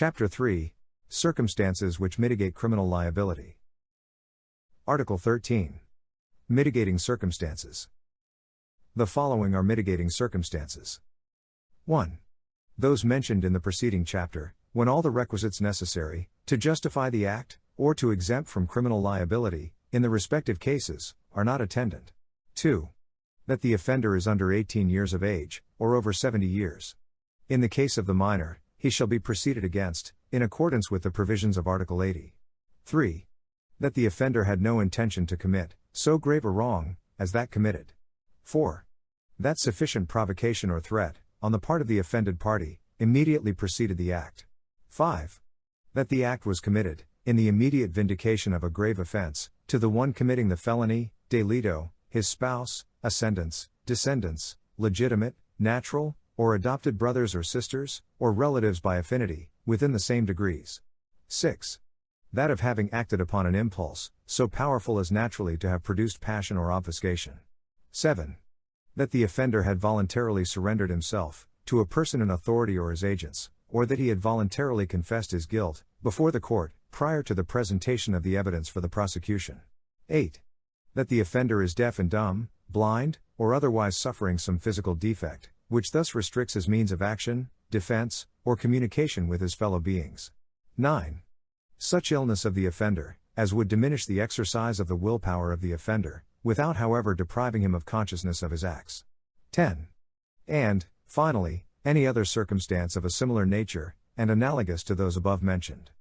Chapter 3. Circumstances which mitigate criminal liability. Article 13. Mitigating circumstances. The following are mitigating circumstances. 1. Those mentioned in the preceding chapter, when all the requisites necessary to justify the act, or to exempt from criminal liability, in the respective cases, are not attendant. 2. That the offender is under 18 years of age, or over 70 years. In the case of the minor, he shall be proceeded against, in accordance with the provisions of Article 80. 3. That the offender had no intention to commit so grave a wrong as that committed. 4. That sufficient provocation or threat, on the part of the offended party, immediately preceded the act. 5. That the act was committed, in the immediate vindication of a grave offense, to the one committing the felony, delito, his spouse, ascendants, descendants, legitimate, natural, or adopted brothers or sisters, or relatives by affinity, within the same degrees. 6. That of having acted upon an impulse, so powerful as naturally to have produced passion or obfuscation. 7. That the offender had voluntarily surrendered himself, to a person in authority or his agents, or that he had voluntarily confessed his guilt, before the court, prior to the presentation of the evidence for the prosecution. 8. That the offender is deaf and dumb, blind, or otherwise suffering some physical defect, which thus restricts his means of action, defense, or communication with his fellow beings. 9. Such illness of the offender, as would diminish the exercise of the willpower of the offender, without however depriving him of consciousness of his acts. 10. And, finally, any other circumstance of a similar nature, and analogous to those above mentioned.